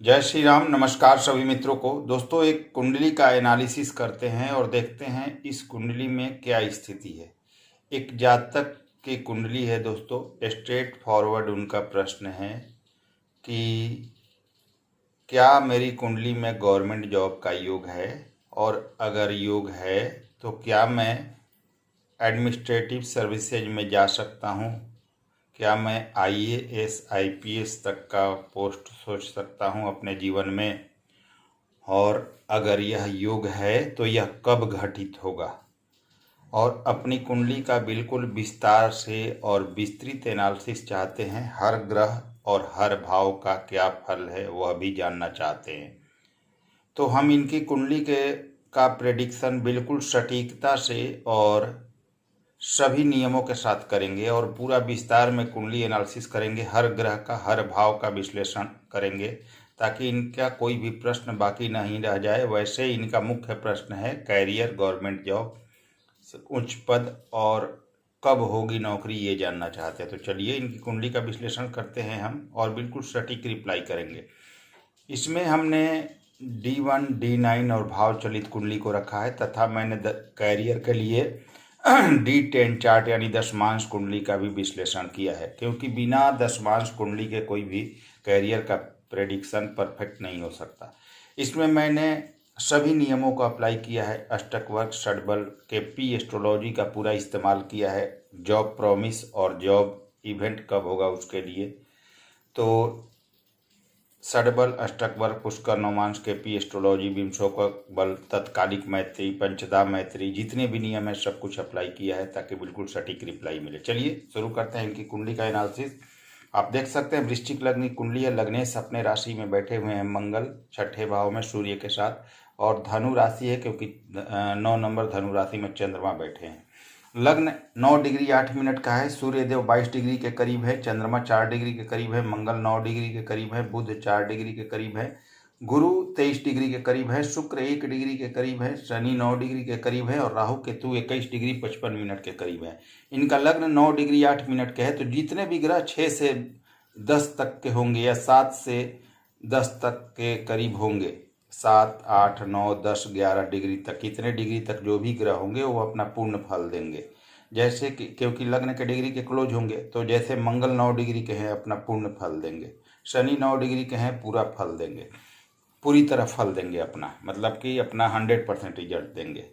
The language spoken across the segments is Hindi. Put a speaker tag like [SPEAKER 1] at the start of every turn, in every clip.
[SPEAKER 1] जय श्री राम। नमस्कार सभी मित्रों को। दोस्तों, एक कुंडली का एनालिसिस करते हैं और देखते हैं इस कुंडली में क्या स्थिति है। एक जातक की कुंडली है दोस्तों। स्ट्रेट फॉरवर्ड उनका प्रश्न है कि क्या मेरी कुंडली में गवर्नमेंट जॉब का योग है, और अगर योग है तो क्या मैं एडमिनिस्ट्रेटिव सर्विसेज में जा सकता हूँ। क्या मैं आईएएस आईपीएस तक का पोस्ट सोच सकता हूँ अपने जीवन में, और अगर यह योग है तो यह कब घटित होगा। और अपनी कुंडली का बिल्कुल विस्तार से और विस्तृत एनालिसिस चाहते हैं। हर ग्रह और हर भाव का क्या फल है वह भी जानना चाहते हैं। तो हम इनकी कुंडली का प्रेडिक्शन बिल्कुल सटीकता से और सभी नियमों के साथ करेंगे और पूरा विस्तार में कुंडली एनालिसिस करेंगे। हर ग्रह का हर भाव का विश्लेषण करेंगे ताकि इनका कोई भी प्रश्न बाकी नहीं रह जाए। वैसे इनका मुख्य प्रश्न है कैरियर, गवर्नमेंट जॉब, उच्च पद और कब होगी नौकरी, ये जानना चाहते हैं। तो चलिए इनकी कुंडली का विश्लेषण करते हैं हम और बिल्कुल सटीक रिप्लाई करेंगे। इसमें हमने D1 D9 और भाव चलित कुंडली को रखा है तथा मैंने कैरियर के लिए D10 चार्ट यानी दशमांश कुंडली का भी विश्लेषण किया है, क्योंकि बिना दशमांश कुंडली के कोई भी कैरियर का प्रेडिक्शन परफेक्ट नहीं हो सकता। इसमें मैंने सभी नियमों को अप्लाई किया है। अष्टक वर्ग, षडबल, केपी एस्ट्रोलॉजी का पूरा इस्तेमाल किया है। जॉब प्रॉमिस और जॉब इवेंट कब होगा उसके लिए। तो षडबल, अष्टक वर्ग, पुष्कर, नवमांश, केपी एस्ट्रोलॉजी, विंशोक बल, तत्कालिक मैत्री, पंचदा मैत्री, जितने भी नियम है सब कुछ अप्लाई किया है ताकि बिल्कुल सटीक रिप्लाई मिले। चलिए शुरू करते हैं इनकी कुंडली का एनालिसिस। आप देख सकते हैं वृश्चिक लग्न की कुंडली है। लग्नेश अपने राशि में बैठे हुए हैं मंगल छठे भाव में सूर्य के साथ, और धनु राशि है क्योंकि 9 नंबर धनु राशि में चंद्रमा बैठे हैं। लग्न 9 डिग्री 8 मिनट का है। सूर्य देव 22 डिग्री के करीब है, चंद्रमा 4 डिग्री के करीब है, मंगल 9 डिग्री के करीब है, बुध 4 डिग्री के करीब है, गुरु 23 डिग्री के करीब है, शुक्र 1 डिग्री के करीब है, शनि 9 डिग्री के करीब है और राहु केतु 21 डिग्री 55 मिनट के करीब है। इनका लग्न 9 डिग्री 8 मिनट के है। तो जितने भी ग्रह 6 से 10 तक के होंगे या 7 से 10 तक के करीब होंगे, 7 8 9 10 11 डिग्री तक, कितने डिग्री तक जो भी ग्रह होंगे वो अपना पूर्ण फल देंगे। जैसे कि क्योंकि लग्न के डिग्री के क्लोज होंगे, तो जैसे मंगल 9 डिग्री के हैं अपना पूर्ण फल देंगे, शनि 9 डिग्री के हैं पूरा फल देंगे, पूरी तरह फल देंगे अपना, मतलब कि अपना 100% रिजल्ट देंगे।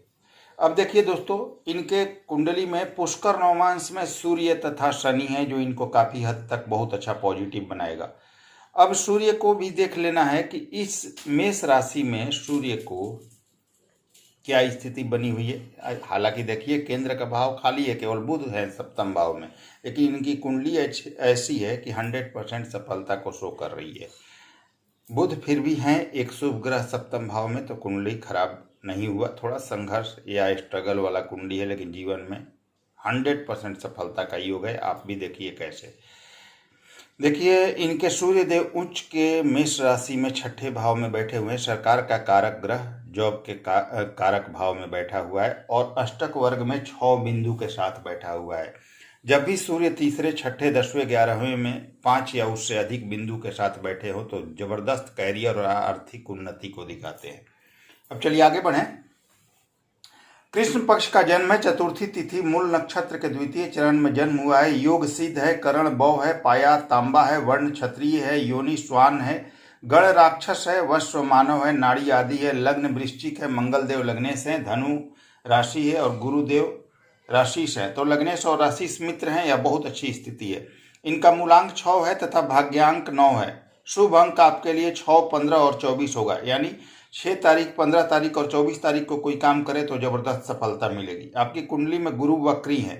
[SPEAKER 1] अब देखिए दोस्तों, इनके कुंडली में पुष्कर नवमांश में सूर्य तथा शनि है जो इनको काफ़ी हद तक बहुत अच्छा पॉजिटिव बनाएगा। अब सूर्य को भी देख लेना है कि इस मेष राशि में सूर्य को क्या स्थिति बनी हुई है। हालांकि देखिए केंद्र का भाव खाली है, केवल बुध है सप्तम भाव में, लेकिन इनकी कुंडली ऐसी है कि 100% सफलता को शो कर रही है। बुध फिर भी हैं एक शुभ ग्रह सप्तम भाव में, तो कुंडली खराब नहीं हुआ। थोड़ा संघर्ष या स्ट्रगल वाला कुंडली है, लेकिन जीवन में 100% सफलता का योग है। आप भी देखिए कैसे। देखिए इनके सूर्य देव उच्च के मेष राशि में छठे भाव में बैठे हुए हैं। सरकार का कारक ग्रह जॉब के कारक भाव में बैठा हुआ है और अष्टक वर्ग में 6 बिंदु के साथ बैठा हुआ है। जब भी सूर्य तीसरे, छठे, 10वें, 11वें में 5 या उससे अधिक बिंदु के साथ बैठे हो तो जबरदस्त कैरियर और आर्थिक उन्नति को दिखाते हैं। अब चलिए आगे बढ़ें। कृष्ण पक्ष का जन्म है, चतुर्थी तिथि, मूल नक्षत्र के द्वितीय चरण में जन्म हुआ है। योग सिद्ध है, करण बौ है, पाया तांबा है, वर्ण क्षत्रिय है, योनि श्वान है, गण राक्षस है, वश्व मानव है, नाड़ी आदि है। लग्न वृश्चिक है, मंगल देव लग्नेश है, धनु राशि है और गुरुदेव राशिश है। तो लग्नेश और राशिश मित्र हैं, यह बहुत अच्छी स्थिति है। इनका मूलांक 6 है तथा भाग्यांक 9 है। शुभ अंक आपके लिए 6, 15 और 24 होगा, यानी 6 तारीख, 15 तारीख और 24 तारीख को कोई काम करे तो जबरदस्त सफलता मिलेगी। आपकी कुंडली में गुरु वक्री है।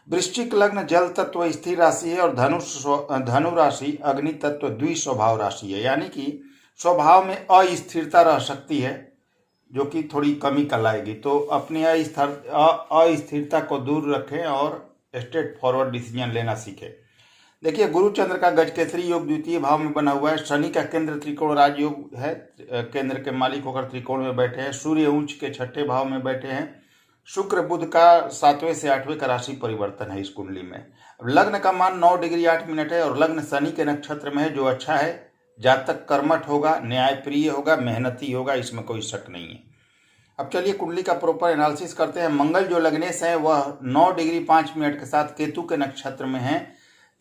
[SPEAKER 1] वृश्चिक लग्न जल तत्व स्थिर राशि है और धनु राशि अग्नि तत्व द्विस्वभाव राशि है, यानी कि स्वभाव में अस्थिरता रह सकती है जो कि थोड़ी कमी कर लाएगी। तो अपनी अस्थिरता को दूर रखें और स्ट्रेट फॉरवर्ड डिसीजन लेना सीखें। देखिए गुरु चंद्र का गजकेसरी योग द्वितीय भाव में बना हुआ है। शनि का केंद्र त्रिकोण राज योग है, केंद्र के मालिक होकर त्रिकोण में बैठे हैं। सूर्य उच्च के छठे भाव में बैठे हैं। शुक्र बुध का 7वें से 8वें का राशि परिवर्तन है इस कुंडली में। लग्न का मान 9 डिग्री 8 मिनट है और लग्न शनि के नक्षत्र में है जो अच्छा है। जातक कर्मठ होगा, न्यायप्रिय होगा, मेहनती होगा, इसमें कोई शक नहीं है। अब चलिए कुंडली का प्रॉपर एनालिसिस करते हैं। मंगल जो लग्नेश है वह 9 डिग्री 5 मिनट के साथ केतु के नक्षत्र में है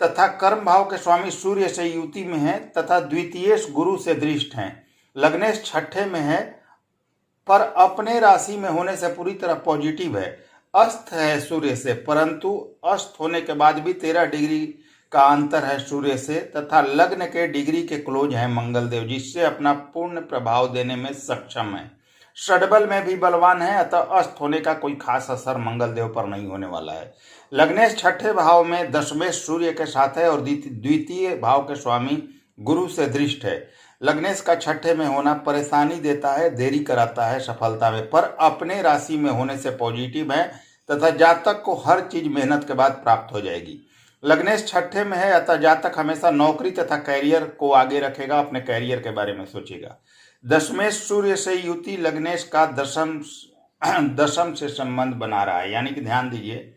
[SPEAKER 1] तथा कर्म भाव के स्वामी सूर्य से युति में है तथा द्वितीय गुरु से दृष्ट है। लग्नेश छठे में है पर अपने राशि में होने से पूरी तरह पॉजिटिव है। अस्त है सूर्य से, परंतु अस्त होने के बाद भी 13 डिग्री का अंतर है सूर्य से तथा लग्न के डिग्री के क्लोज है मंगल देव, जिससे अपना पूर्ण प्रभाव देने में सक्षम है। षडबल में भी बलवान है, अतः अस्त होने का कोई खास असर मंगल देव पर नहीं होने वाला है। लग्नेश छठे भाव में दशमेश सूर्य के साथ है और द्वितीय भाव के स्वामी गुरु से दृष्ट है। लग्नेश का छठे में होना परेशानी देता है, देरी कराता है सफलता में, पर अपने राशि में होने से पॉजिटिव है तथा जातक को हर चीज मेहनत के बाद प्राप्त हो जाएगी। लग्नेश छठे में है, अतः जातक हमेशा नौकरी तथा कैरियर को आगे रखेगा, अपने कैरियर के बारे में सोचेगा। दशमेश सूर्य से युति लग्नेश का दशम से संबंध बना रहा है, यानी कि ध्यान दीजिए,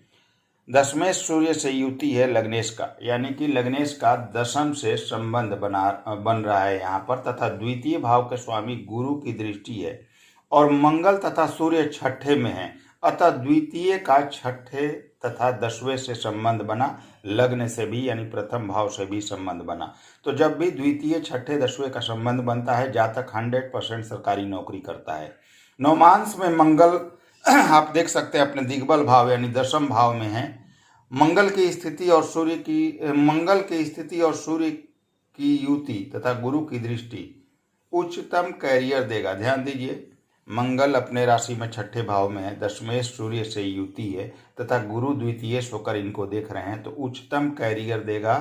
[SPEAKER 1] दशमेश सूर्य से युति है लग्नेश का, यानी कि लग्नेश का दशम से संबंध बन रहा है यहाँ पर तथा द्वितीय भाव के स्वामी गुरु की दृष्टि है और मंगल तथा सूर्य छठे में है, अतः द्वितीय का छठे तथा दसवें से संबंध बना, लग्न से भी यानी प्रथम भाव से भी संबंध बना। तो जब भी द्वितीय छठे दसवें का संबंध बनता है, जातक 100% सरकारी नौकरी करता है। नवमांश में मंगल आप देख सकते हैं अपने दिग्बल भाव यानी दशम भाव में है। मंगल की स्थिति और सूर्य की युति तथा गुरु की दृष्टि उच्चतम कैरियर देगा। ध्यान दीजिए, मंगल अपने राशि में छठे भाव में है, दशमेश सूर्य से युति है तथा गुरु द्वितीय होकर इनको देख रहे हैं, तो उच्चतम कैरियर देगा,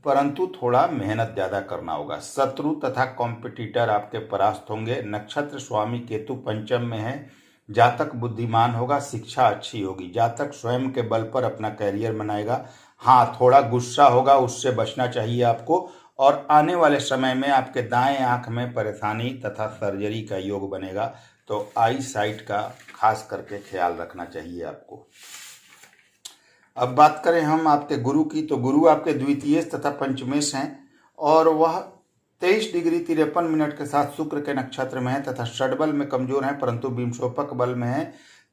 [SPEAKER 1] परंतु थोड़ा मेहनत ज्यादा करना होगा। शत्रु तथा कॉम्पिटिटर आपके परास्त होंगे। नक्षत्र स्वामी केतु पंचम में है। जातक बुद्धिमान होगा, शिक्षा अच्छी होगी। जातक स्वयं के बल पर अपना कैरियर बनाएगा। हाँ, थोड़ा गुस्सा होगा, उससे बचना चाहिए आपको। और आने वाले समय में आपके दाएं आंख में परेशानी तथा सर्जरी का योग बनेगा, तो आई साइट का खास करके ख्याल रखना चाहिए आपको। अब बात करें हम आपके गुरु की, तो गुरु आपके द्वितीय तथा पंचमेश हैं और वह 23 डिग्री 53 मिनट के साथ शुक्र के नक्षत्र में है तथा षडबल में कमजोर है, परंतु विंशोपक बल में है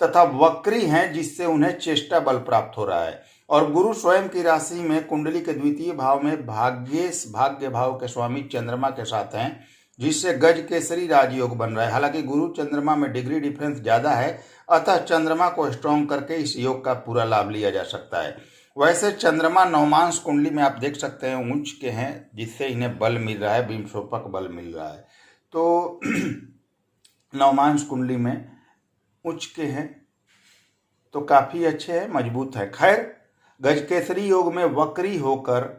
[SPEAKER 1] तथा वक्री हैं, जिससे उन्हें चेष्टा बल प्राप्त हो रहा है। और गुरु स्वयं की राशि में कुंडली के द्वितीय भाव में भाग्य भाव के स्वामी चंद्रमा के साथ हैं, जिससे गज केसरी राजयोग बन रहा है। हालांकि गुरु चंद्रमा में डिग्री डिफरेंस ज्यादा है, अतः चंद्रमा को स्ट्रॉन्ग करके इस योग का पूरा लाभ लिया जा सकता है। वैसे चंद्रमा नवमांश कुंडली में आप देख सकते हैं उच्च के हैं, जिससे इन्हें बल मिल रहा है, विंशोपक बल मिल रहा है। तो नवमांश कुंडली में उच्च के हैं तो काफी अच्छे हैं, मजबूत है। खैर, गजकेसरी योग में वक्री होकर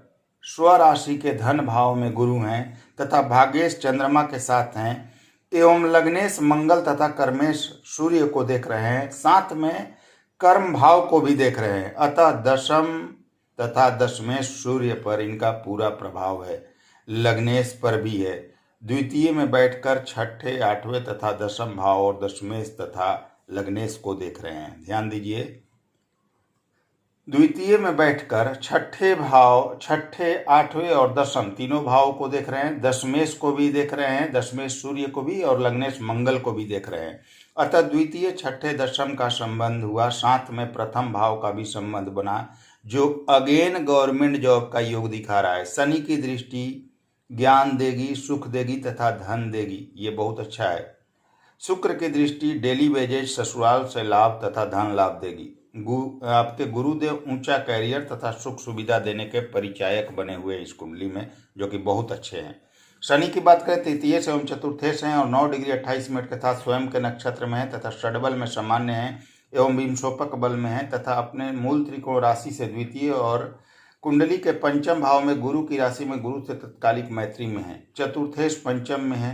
[SPEAKER 1] स्वराशि के धन भाव में गुरु हैं तथा भाग्येश चंद्रमा के साथ हैं एवं लग्नेश मंगल तथा कर्मेश सूर्य को देख रहे हैं, साथ में कर्म भाव को भी देख रहे हैं, अतः दशम तथा दशमेश सूर्य पर इनका पूरा प्रभाव है, लग्नेश पर भी है। द्वितीय में बैठकर छठे, आठवें तथा दशम भाव और दशमेश तथा लग्नेश को देख रहे हैं। ध्यान दीजिए, द्वितीय में बैठकर छठे, आठवें और दशम तीनों भाव को देख रहे हैं, दशमेश को भी देख रहे हैं, दशमेश सूर्य को भी और लग्नेश मंगल को भी देख रहे हैं। अतः द्वितीय, छठे, दशम का संबंध हुआ, साथ में प्रथम भाव का भी संबंध बना, जो अगेन गवर्नमेंट जॉब का योग दिखा रहा है। शनि की दृष्टि ज्ञान देगी, सुख देगी तथा धन देगी, ये बहुत अच्छा है। शुक्र की दृष्टि डेली वेजेज, ससुराल से लाभ तथा धन लाभ देगी। आपके गुरुदेव ऊंचा कैरियर तथा सुख सुविधा देने के परिचायक बने हुए इस कुंडली में, जो कि बहुत अच्छे हैं। शनि की बात करें, तृतीय से एवं चतुर्थेश हैं और 9 डिग्री 28 मिनट के साथ स्वयं के नक्षत्र में है तथा षडबल में सामान्य है एवं विंशोपक बल में है तथा अपने मूल त्रिकोण राशि से द्वितीय और कुंडली के पंचम भाव में गुरु की राशि में गुरु से तत्कालिक मैत्री में है। चतुर्थेश पंचम में है,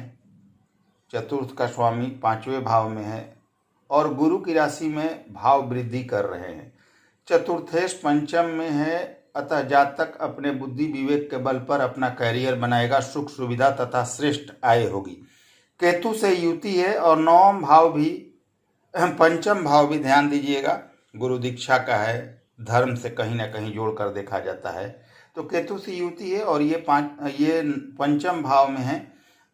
[SPEAKER 1] चतुर्थ का स्वामी 5वें भाव में है और गुरु की राशि में भाव वृद्धि कर रहे हैं। चतुर्थेश पंचम में है, अतः जातक अपने बुद्धि विवेक के बल पर अपना कैरियर बनाएगा, सुख सुविधा तथा श्रेष्ठ आय होगी। केतु से युति है और नवम भाव भी, पंचम भाव भी ध्यान दीजिएगा, गुरु दीक्षा का है, धर्म से कहीं ना कहीं जोड़कर देखा जाता है। तो केतु से युति है और ये पंचम भाव में है।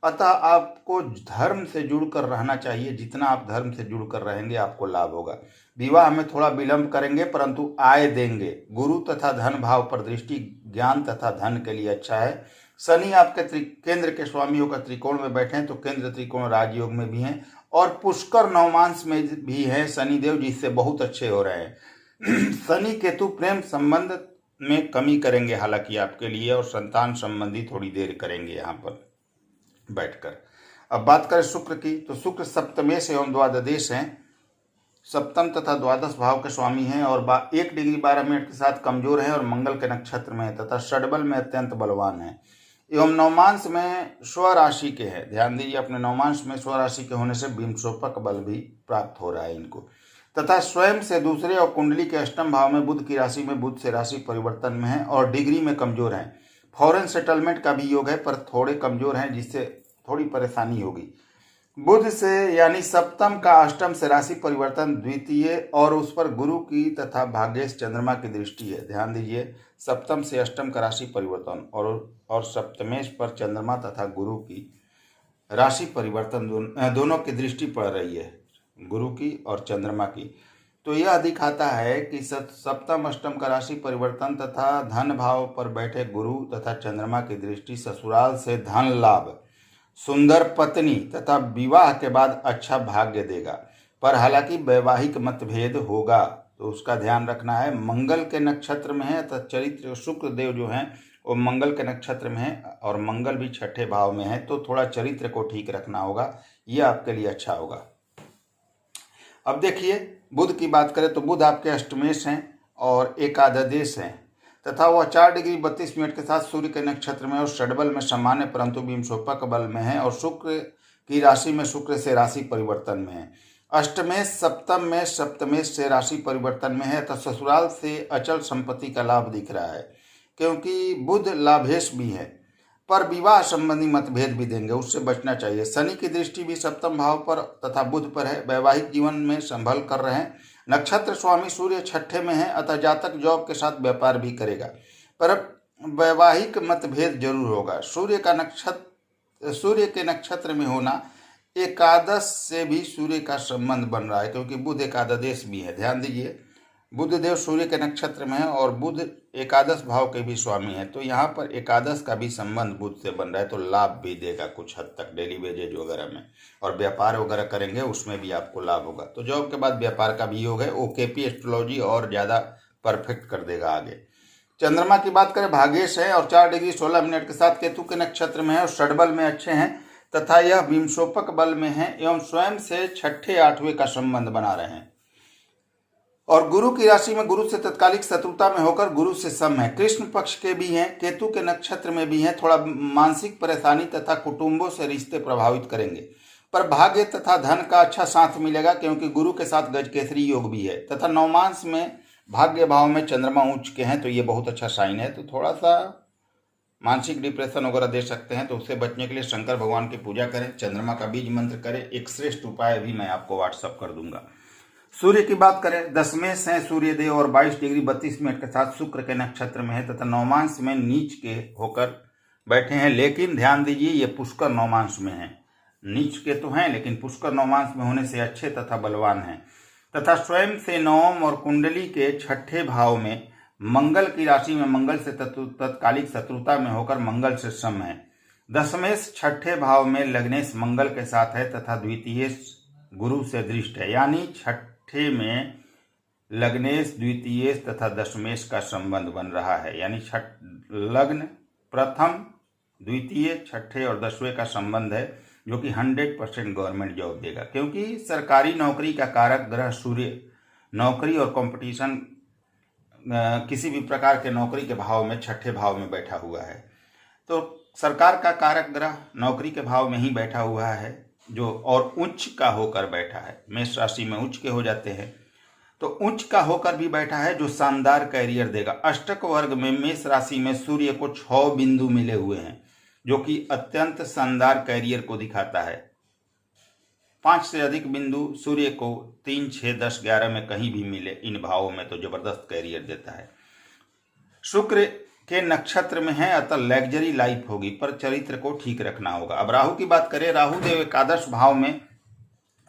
[SPEAKER 1] अतः आपको धर्म से जुड़कर रहना चाहिए। जितना आप धर्म से जुड़कर रहेंगे आपको लाभ होगा। विवाह में थोड़ा विलंब करेंगे परंतु आय देंगे। गुरु तथा धन भाव पर दृष्टि ज्ञान तथा धन के लिए अच्छा है। शनि आपके केंद्र के स्वामी होकर त्रिकोण में बैठे हैं, तो केंद्र त्रिकोण राजयोग में भी हैं और पुष्कर नवमांश में भी हैं शनिदेव, जिससे बहुत अच्छे हो रहे हैं। शनि केतु प्रेम संबंध में कमी करेंगे हालांकि आपके लिए, और संतान संबंधी थोड़ी देर करेंगे यहाँ पर बैठकर। अब बात करें शुक्र की, तो शुक्र सप्तमेश एवं द्वादश हैं। सप्तम तथा द्वादश भाव के स्वामी हैं और 1 डिग्री 12 मिनट के साथ कमजोर हैं और मंगल के नक्षत्र में है तथा षडबल में अत्यंत बलवान है एवं नवमांश में स्वराशि के हैं। ध्यान दीजिए, अपने नवमांश में स्वराशि के होने से विंशोपक बल भी प्राप्त हो रहा है इनको। तथा स्वयं से दूसरे और कुंडली के अष्टम भाव में बुध की राशि में बुध से राशि परिवर्तन में है और डिग्री में कमजोर हैं। फॉरेन सेटलमेंट का भी योग है पर थोड़े कमजोर हैं, जिससे थोड़ी परेशानी होगी। बुध से यानी सप्तम का अष्टम से राशि परिवर्तन द्वितीय और उस पर गुरु की तथा भाग्येश चंद्रमा की दृष्टि है। ध्यान दीजिए, सप्तम से अष्टम का राशि परिवर्तन और सप्तमेश पर चंद्रमा तथा गुरु की राशि परिवर्तन दोनों की दृष्टि पड़ रही है, गुरु की और चंद्रमा की। तो यह दिखाता है कि सप्तम अष्टम का राशि परिवर्तन तथा धन भाव पर बैठे गुरु तथा चंद्रमा की दृष्टि ससुराल से धन लाभ, सुंदर पत्नी तथा विवाह के बाद अच्छा भाग्य देगा। पर हालांकि वैवाहिक मतभेद होगा तो उसका ध्यान रखना है। मंगल के नक्षत्र में है तथा चरित्र शुक्र देव जो हैं वो मंगल के नक्षत्र में है और मंगल भी छठे भाव में है, तो थोड़ा चरित्र को ठीक रखना होगा, ये आपके लिए अच्छा होगा। अब देखिए, बुध की बात करें तो बुध आपके अष्टमेश हैं और एकादश हैं तथा वह 4 डिग्री 32 मिनट के साथ सूर्य के नक्षत्र में और षडबल में सामान्य परंतु विंशोपक बल में है और शुक्र की राशि में शुक्र से राशि परिवर्तन में है। अष्टमेश सप्तम में सप्तमेश से राशि परिवर्तन में है तथा ससुराल से अचल संपत्ति का लाभ दिख रहा है, क्योंकि बुध लाभेश भी है, पर विवाह संबंधी मतभेद भी देंगे, उससे बचना चाहिए। शनि की दृष्टि भी सप्तम भाव पर तथा बुध पर है। वैवाहिक जीवन में संभल कर रहे हैं। नक्षत्र स्वामी सूर्य छठे में है, अतः जातक जॉब के साथ व्यापार भी करेगा, पर वैवाहिक मतभेद जरूर होगा। सूर्य के नक्षत्र में होना एकादश से भी सूर्य का संबंध बन रहा है, क्योंकि बुध एकादश भी है। ध्यान दीजिए, बुध देव सूर्य के नक्षत्र में है और बुध एकादश भाव के भी स्वामी है, तो यहाँ पर एकादश का भी संबंध बुध से बन रहा है, तो लाभ भी देगा कुछ हद तक डेली वेजेज वगैरह में, और व्यापार वगैरह करेंगे उसमें भी आपको लाभ होगा। तो जॉब के बाद व्यापार का भी योग है। ओकेपी एस्ट्रोलॉजी और ज़्यादा परफेक्ट कर देगा आगे। चंद्रमा की बात करें, भाग्येश है और 4 डिग्री 16 मिनट के साथ केतु के नक्षत्र में है और षडबल में अच्छे हैं तथा यह विंशोपक बल में है एवं स्वयं से छठे आठवें का संबंध बना रहे हैं और गुरु की राशि में गुरु से तत्कालिक शत्रुता में होकर गुरु से सम है। कृष्ण पक्ष के भी हैं, केतु के नक्षत्र में भी हैं। थोड़ा मानसिक परेशानी तथा कुटुंबों से रिश्ते प्रभावित करेंगे, पर भाग्य तथा धन का अच्छा साथ मिलेगा, क्योंकि गुरु के साथ गजकेसरी योग भी है तथा नवमांश में भाग्य भाव में चंद्रमा उच्च के हैं, तो ये बहुत अच्छा साइन है। तो थोड़ा सा मानसिक डिप्रेशन वगैरह दे सकते हैं, तो उससे बचने के लिए शंकर भगवान की पूजा करें, चंद्रमा का बीज मंत्र करें। एक श्रेष्ठ उपाय भी मैं आपको व्हाट्सअप कर दूंगा। सूर्य की बात करें, दशमेश हैं सूर्य देव और 22 डिग्री 32 मिनट के साथ शुक्र के नक्षत्र में है तथा नवमांश में नीच के होकर बैठे हैं, लेकिन ध्यान दीजिए ये पुष्कर नवमांश में है। नीच के तो हैं लेकिन पुष्कर नवमांश में होने से अच्छे तथा बलवान हैं तथा स्वयं से नवम और कुंडली के छठे भाव में मंगल की राशि में मंगल से तत्कालिक शत्रुता में होकर मंगल से सम है। दशमेश छठे भाव में लग्नेश मंगल के साथ है तथा द्वितीय गुरु से दृष्ट है, यानी छठे में लग्नेश द्वितीय तथा दशमेश का संबंध बन रहा है, यानी लग्न प्रथम द्वितीय छठे और दसवें का संबंध है, जो कि 100% गवर्नमेंट जॉब देगा, क्योंकि सरकारी नौकरी का कारक ग्रह सूर्य नौकरी और कंपटीशन किसी भी प्रकार के नौकरी के भाव में छठे भाव में बैठा हुआ है। तो सरकार का कारक ग्रह नौकरी के भाव में ही बैठा हुआ है, जो और उच्च का होकर बैठा है। मेष राशि में उच्च के हो जाते हैं, तो उच्च का होकर भी बैठा है, जो शानदार कैरियर देगा। अष्टक वर्ग में मेष राशि में सूर्य को 6 बिंदु मिले हुए हैं, जो कि अत्यंत शानदार कैरियर को दिखाता है। 5 से अधिक बिंदु सूर्य को 3, 6, 10, 11 में कहीं भी मिले इन भावों में, तो जबरदस्त कैरियर देता है। शुक्र के नक्षत्र में है, अतः लग्जरी लाइफ होगी, पर चरित्र को ठीक रखना होगा। अब राहु की बात करें, राहु देव एकादश भाव में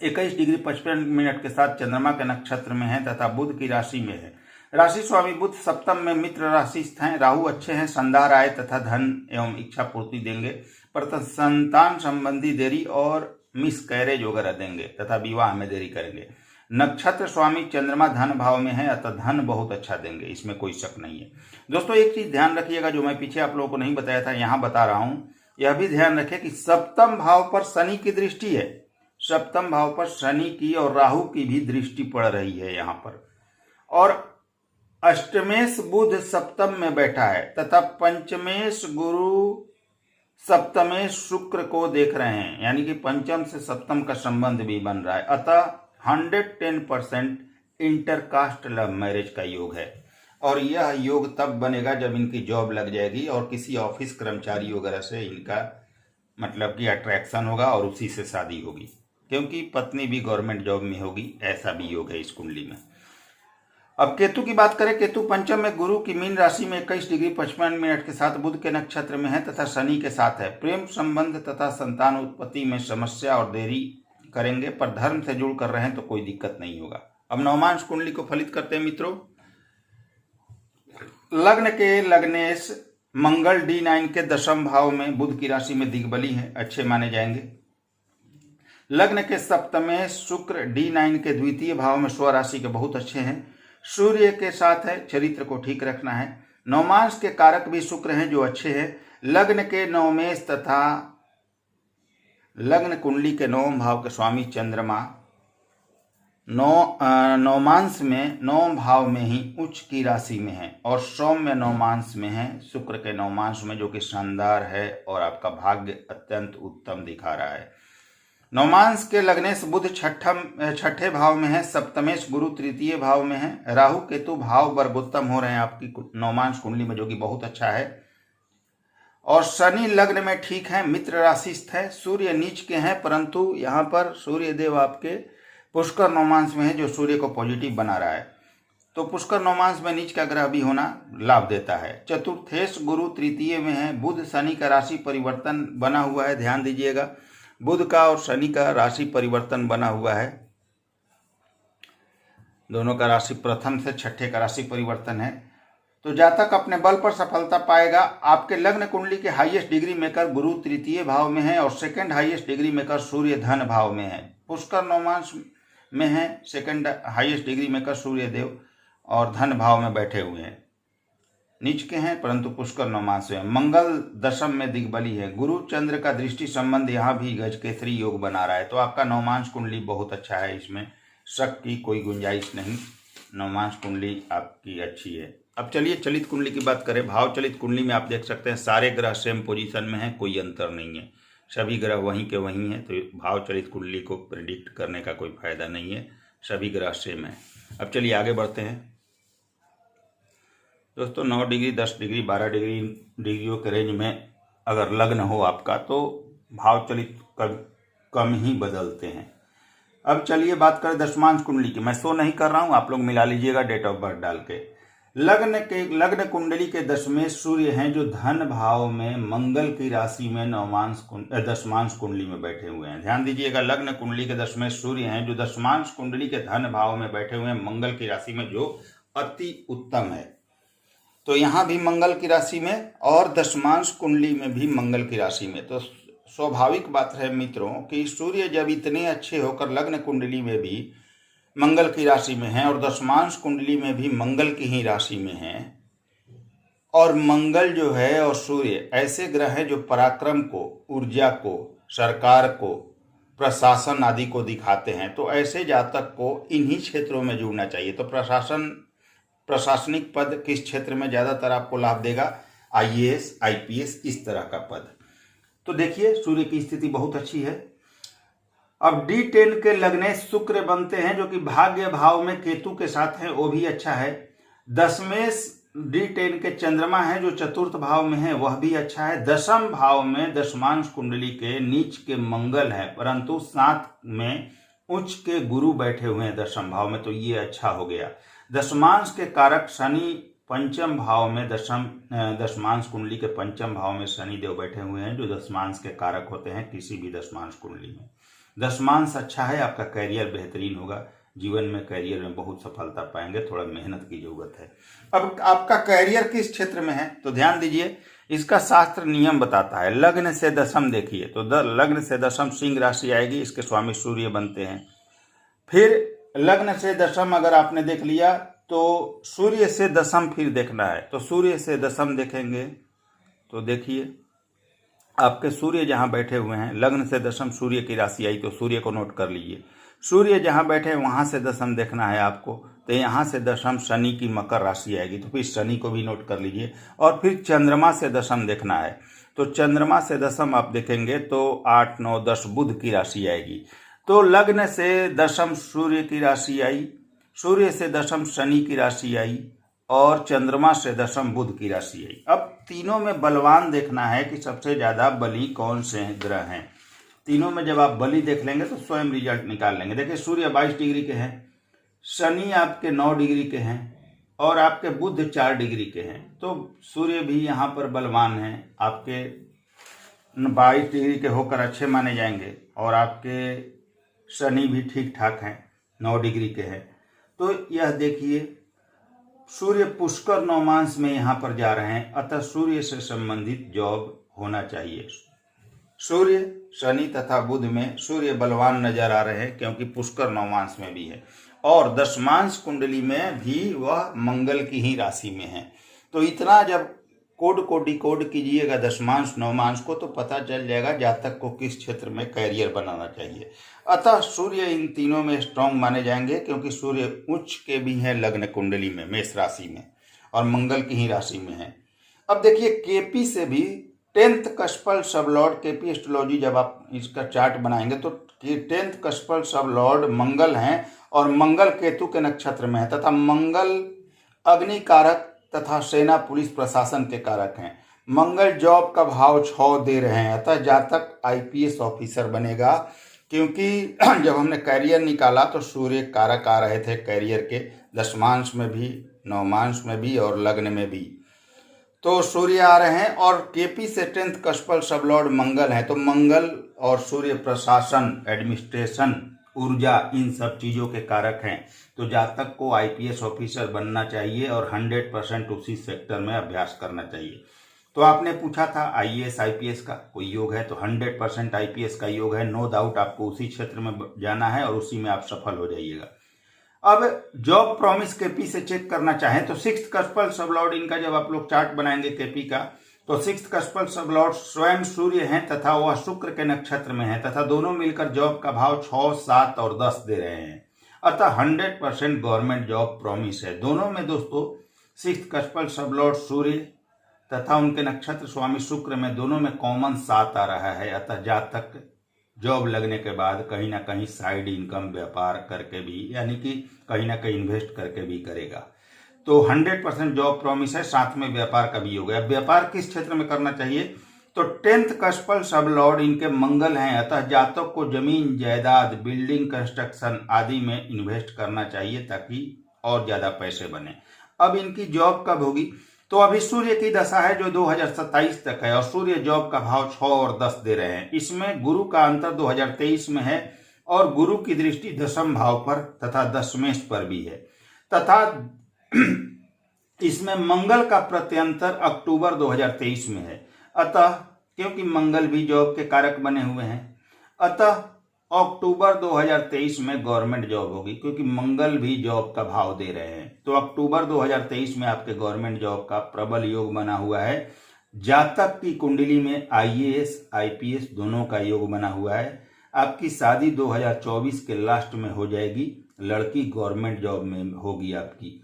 [SPEAKER 1] 21 डिग्री 55 मिनट के साथ चंद्रमा के नक्षत्र में है तथा बुध की राशि में है। राशि स्वामी बुध सप्तम में मित्र राशि स्थित हैं। राहु अच्छे हैं, शानदार आय तथा धन एवं इच्छा पूर्ति देंगे, पर संतान संबंधी देरी और मिसकैरेज वगैरह देंगे तथा विवाह में देरी करेंगे। नक्षत्र स्वामी चंद्रमा धन भाव में है, अतः धन बहुत अच्छा देंगे, इसमें कोई शक नहीं है। दोस्तों एक चीज ध्यान रखिएगा, जो मैं पीछे आप लोगों को नहीं बताया था, यहां बता रहा हूं। यह भी ध्यान रखें कि सप्तम भाव पर शनि की दृष्टि है, सप्तम भाव पर शनि की और राहु की भी दृष्टि पड़ रही है यहां पर, और अष्टमेश बुध सप्तम में बैठा है तथा पंचमेश गुरु सप्तमेश शुक्र को देख रहे हैं, यानी कि पंचम से सप्तम का संबंध भी बन रहा है। अतः 110% इंटरकास्ट लव मैरिज का योग है, और यह योग तब बनेगा जब इनकी जॉब लग जाएगी और किसी ऑफिस कर्मचारी वगैरह से इनका मतलब कि अट्रैक्शन होगा और उसी से शादी होगी, क्योंकि पत्नी भी गवर्नमेंट जॉब में होगी, ऐसा भी योग है इस कुंडली में। अब केतु की बात करें, केतु पंचम में गुरु की मीन राशि में 21 डिग्री 55 मिनट के साथ बुध के नक्षत्र में है तथा शनि के साथ है। प्रेम संबंध तथा संतान उत्पत्ति में समस्या और देरी करेंगे, पर धर्म से जुड़ कर रहे हैं तो कोई दिक्कत नहीं होगा। अब नवमांश कुंडली को फलित करते हैं मित्रों। लग्न के लग्नेश मंगल D9 के दशम भाव में बुध की राशि में दिग्बली है, अच्छे माने जाएंगे। लग्न के सप्तमेश शुक्र D9 के द्वितीय भाव में स्वराशि के बहुत अच्छे हैं। सूर्य के साथ है, चरित्र को ठीक रखना है। नवमांश के कारक भी शुक्र हैं जो अच्छे हैं। लग्न के नवमेश तथा लग्न कुंडली के नवम भाव के स्वामी चंद्रमा नवमांश में नवम भाव में ही उच्च की राशि में है और सौम्य नवमांश में है, शुक्र के नवमांश में, जो कि शानदार है और आपका भाग्य अत्यंत उत्तम दिखा रहा है। नवमांश के लग्नेश बुध छठे भाव में है, सप्तमेश गुरु तृतीय भाव में है। राहु केतु भाव वर्गोत्तम हो रहे हैं आपकी नवमांश कुंडली में, जो कि बहुत अच्छा है। और शनि लग्न में ठीक है, मित्र राशि स्थित है। सूर्य नीच के हैं, परंतु यहाँ पर सूर्य देव आपके पुष्कर नवमांश में है, जो सूर्य को पॉजिटिव बना रहा है। तो पुष्कर नवमांश में नीच का ग्रह भी होना लाभ देता है। चतुर्थेश गुरु तृतीय में है। बुध शनि का राशि परिवर्तन बना हुआ है, ध्यान दीजिएगा, बुध का और शनि का राशि परिवर्तन बना हुआ है। दोनों का राशि प्रथम से छठे का राशि परिवर्तन है। तो जातक अपने बल पर सफलता पाएगा। आपके लग्न कुंडली के हाईएस्ट डिग्री मेकर गुरु तृतीय भाव में है और सेकंड हाईएस्ट डिग्री मेकर सूर्य धन भाव में है। पुष्कर नवमांश में है, सेकंड हाईएस्ट डिग्री मेकर सूर्य देव और धन भाव में बैठे हुए हैं। नीच के हैं परंतु पुष्कर नवमांश में। मंगल दशम में दिग्बली है। गुरु चंद्र का दृष्टि संबंध यहाँ भी गजकेसरी योग बना रहा है। तो आपका नवमांश कुंडली बहुत अच्छा है, इसमें शक की कोई गुंजाइश नहीं। नवमांश कुंडली आपकी अच्छी है। अब चलिए चलित कुंडली की बात करें। भाव चलित कुंडली में आप देख सकते हैं सारे ग्रह सेम पोजीशन में हैं, कोई अंतर नहीं है, सभी ग्रह वहीं के वहीं हैं। तो भाव चलित कुंडली को प्रिडिक्ट करने का कोई फायदा नहीं है, सभी ग्रह सेम है। अब चलिए आगे बढ़ते हैं दोस्तों। 9 डिग्री 10 डिग्री 12 डिग्रियों के रेंज में अगर लग्न हो आपका तो भाव चलित कम ही बदलते हैं। अब चलिए बात करें दशमांश कुंडली की। मैं शो नहीं कर रहा हूं, आप लोग मिला लीजिएगा डेट ऑफ बर्थ डाल के। लग्न कुंडली के दशमेश सूर्य हैं, जो धन भाव में मंगल की राशि में दशमांश कुंडली में बैठे हुए हैं। ध्यान दीजिएगा, लग्न कुंडली के दशमेश सूर्य हैं जो दशमांश कुंडली के धन भाव में बैठे हुए हैं मंगल की राशि में, जो अति उत्तम है। तो यहाँ भी मंगल की राशि में और दशमांश कुंडली में भी मंगल की राशि में। तो स्वाभाविक बात है मित्रों कि सूर्य जब इतने अच्छे होकर लग्न कुंडली में भी मंगल की राशि में है और दशमांश कुंडली में भी मंगल की ही राशि में है, और मंगल जो है और सूर्य ऐसे ग्रह हैं जो पराक्रम को, ऊर्जा को, सरकार को, प्रशासन आदि को दिखाते हैं। तो ऐसे जातक को इन्हीं क्षेत्रों में जुड़ना चाहिए। तो प्रशासनिक पद किस क्षेत्र में ज़्यादातर आपको लाभ देगा? IAS, IPS, इस तरह का पद। तो देखिए सूर्य की स्थिति बहुत अच्छी है। अब D10 के लग्नेश शुक्र बनते हैं, जो कि भाग्य भाव में केतु के साथ है, वो भी अच्छा है। दशमेश D10 के चंद्रमा है, जो चतुर्थ भाव में है, वह भी अच्छा है। दशम भाव में दशमांश कुंडली के नीच के मंगल है, परंतु साथ में उच्च के गुरु बैठे हुए हैं दशम भाव में, तो ये अच्छा हो गया। दशमांश के कारक शनि पंचम भाव में दशमांश कुंडली के पंचम भाव में शनि देव बैठे हुए हैं, जो दशमांश के कारक होते हैं किसी भी दशमांश कुंडली में। दशमांश अच्छा है, आपका कैरियर बेहतरीन होगा, जीवन में कैरियर में बहुत सफलता पाएंगे, थोड़ा मेहनत की जरूरत है। अब आपका कैरियर किस क्षेत्र में है तो ध्यान दीजिए, इसका शास्त्र नियम बताता है। लग्न से दशम देखिए तो लग्न से दशम सिंह राशि आएगी, इसके स्वामी सूर्य बनते हैं। फिर लग्न से दशम अगर आपने देख लिया तो सूर्य से दशम फिर देखना है, तो सूर्य से दशम देखेंगे तो देखिए आपके सूर्य जहां बैठे हुए हैं, लग्न से दशम सूर्य की राशि आई तो सूर्य को नोट कर लीजिए। सूर्य जहां बैठे हैं वहां से दशम देखना है आपको, तो यहां से दशम शनि की मकर राशि आएगी, तो फिर शनि को भी नोट कर लीजिए। और फिर चंद्रमा से दशम देखना है, तो चंद्रमा से दशम आप देखेंगे तो 8, 9, 10 बुध की राशि आएगी। तो लग्न से दशम सूर्य की राशि आई, सूर्य से दशम शनि की राशि आई और चंद्रमा से दशम बुध की राशि आई। अब तीनों में बलवान देखना है कि सबसे ज्यादा बली कौन से ग्रह हैं। तीनों में जब आप बली देख लेंगे तो स्वयं रिजल्ट निकाल लेंगे। देखिए सूर्य 22 डिग्री के हैं, शनि आपके 9 डिग्री के हैं और आपके बुध 4 डिग्री के हैं, तो सूर्य भी यहाँ पर बलवान है, आपके 22 डिग्री के होकर अच्छे माने जाएंगे। और आपके शनि भी ठीक ठाक हैं, 9 डिग्री के हैं। तो यह देखिए सूर्य पुष्कर नवमांश में यहाँ पर जा रहे हैं, अतः सूर्य से संबंधित जॉब होना चाहिए। सूर्य शनि तथा बुध में सूर्य बलवान नजर आ रहे हैं क्योंकि पुष्कर नवमांश में भी है और दशमांश कुंडली में भी वह मंगल की ही राशि में है। तो इतना जब कोड को डिकोड कीजिएगा दशमांश नवमांश को तो पता चल जाएगा जातक को किस क्षेत्र में कैरियर बनाना चाहिए। अतः सूर्य इन तीनों में स्ट्रांग माने जाएंगे क्योंकि सूर्य उच्च के भी हैं लग्न कुंडली में, मेष राशि में, और मंगल की ही राशि में है। अब देखिए केपी से भी 10th कस्पल सबलॉर्ड, केपी एस्ट्रोलॉजी जब आप इसका चार्ट बनाएंगे तो 10th कस्पल सबलॉर्ड मंगल हैं और मंगल केतु के नक्षत्र में है तथा मंगल अग्नि कारक तथा सेना पुलिस प्रशासन के कारक हैं। मंगल जॉब का भाव 6 दे रहे हैं, अतः जातक आईपीएस ऑफिसर बनेगा क्योंकि जब हमने कैरियर निकाला तो सूर्य कारक आ रहे थे कैरियर के, दशमांश में भी, नवमांश में भी और लग्न में भी, तो सूर्य आ रहे हैं। और केपी से 10th कस्पल सबलॉर्ड मंगल है, तो मंगल और सूर्य प्रशासन, एडमिनिस्ट्रेशन, ऊर्जा, इन सब चीज़ों के कारक हैं। तो जातक को आईपीएस ऑफिसर बनना चाहिए और 100% उसी सेक्टर में अभ्यास करना चाहिए। तो आपने पूछा था आईएएस आईपीएस का कोई योग है, तो 100% आईपीएस का योग है, नो डाउट आपको उसी क्षेत्र में जाना है और उसी में आप सफल हो जाइएगा। अब जॉब प्रॉमिस केपी से चेक करना चाहें तो 6th कस्पल सबलॉर्ड इनका जब आप लोग चार्ट बनाएंगे केपी का तो 6th कस्पल सबलॉर्ड स्वयं सूर्य हैं तथा वह शुक्र के नक्षत्र में है तथा दोनों मिलकर जॉब का भाव 6, 7 और 10 दे रहे हैं, अतः 100% गवर्नमेंट जॉब प्रॉमिस है। दोनों में दोस्तों 6th कस्पल सबलॉर्ड सूर्य तथा उनके नक्षत्र स्वामी शुक्र में दोनों में कॉमन 7 आ रहा है, अतः जातक जॉब लगने के बाद कहीं ना कहीं साइड इनकम व्यापार करके भी, यानी कि कहीं ना कहीं इन्वेस्ट करके भी करेगा। तो 100% जॉब प्रॉमिस है, साथ में व्यापार का भी हो गया। व्यापार किस क्षेत्र में करना चाहिए तो 10th कस्पल सबलॉर्ड इनके मंगल हैं, अतः जातक को जमीन जायदाद, बिल्डिंग कंस्ट्रक्शन आदि में इन्वेस्ट करना चाहिए ताकि और ज्यादा पैसे बने। अब इनकी जॉब कब होगी तो अभी सूर्य की दशा है जो 2027 तक है और सूर्य जॉब का भाव 6 और 10 दे रहे हैं। इसमें गुरु का अंतर 2023 में है और गुरु की दृष्टि दशम भाव पर तथा दशमेश पर भी है तथा इसमें मंगल का प्रत्यंतर अक्टूबर 2023 में है। अतः क्योंकि मंगल भी जॉब के कारक बने हुए हैं, अतः अक्टूबर 2023 में गवर्नमेंट जॉब होगी क्योंकि मंगल भी जॉब का भाव दे रहे हैं। तो अक्टूबर 2023 में आपके गवर्नमेंट जॉब का प्रबल योग बना हुआ है। जातक की कुंडली में आईएएस आईपीएस दोनों का योग बना हुआ है। आपकी शादी 2024 के लास्ट में हो जाएगी, लड़की गवर्नमेंट जॉब में होगी, आपकी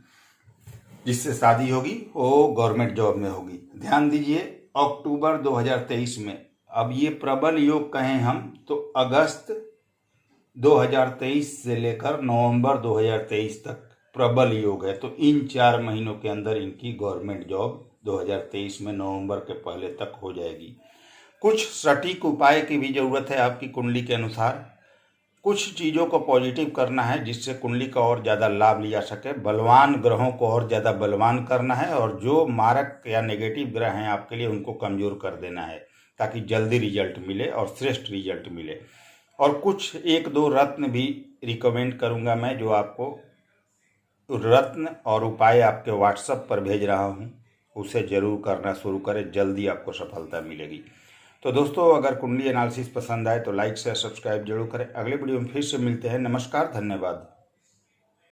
[SPEAKER 1] जिससे शादी होगी वो गवर्नमेंट जॉब में होगी। ध्यान दीजिए अक्टूबर 2023 में, अब ये प्रबल योग कहें हम तो अगस्त 2023 से लेकर नवंबर 2023 तक प्रबल योग है। तो इन 4 महीनों के अंदर इनकी गवर्नमेंट जॉब 2023 में नवंबर के पहले तक हो जाएगी। कुछ सटीक उपाय की भी जरूरत है आपकी कुंडली के अनुसार। कुछ चीज़ों को पॉजिटिव करना है जिससे कुंडली का और ज़्यादा लाभ लिया सके। बलवान ग्रहों को और ज़्यादा बलवान करना है और जो मारक या नेगेटिव ग्रह हैं आपके लिए उनको कमज़ोर कर देना है ताकि जल्दी रिजल्ट मिले और श्रेष्ठ रिजल्ट मिले। और कुछ 1-2 रत्न भी रिकमेंड करूंगा मैं, जो आपको रत्न और उपाय आपके व्हाट्सएप पर भेज रहा हूं, उसे ज़रूर करना शुरू करें, जल्दी आपको सफलता मिलेगी। तो दोस्तों, अगर कुंडली एनालिसिस पसंद आए तो लाइक शेयर सब्सक्राइब जरूर करें। अगले वीडियो में फिर से मिलते हैं। नमस्कार, धन्यवाद।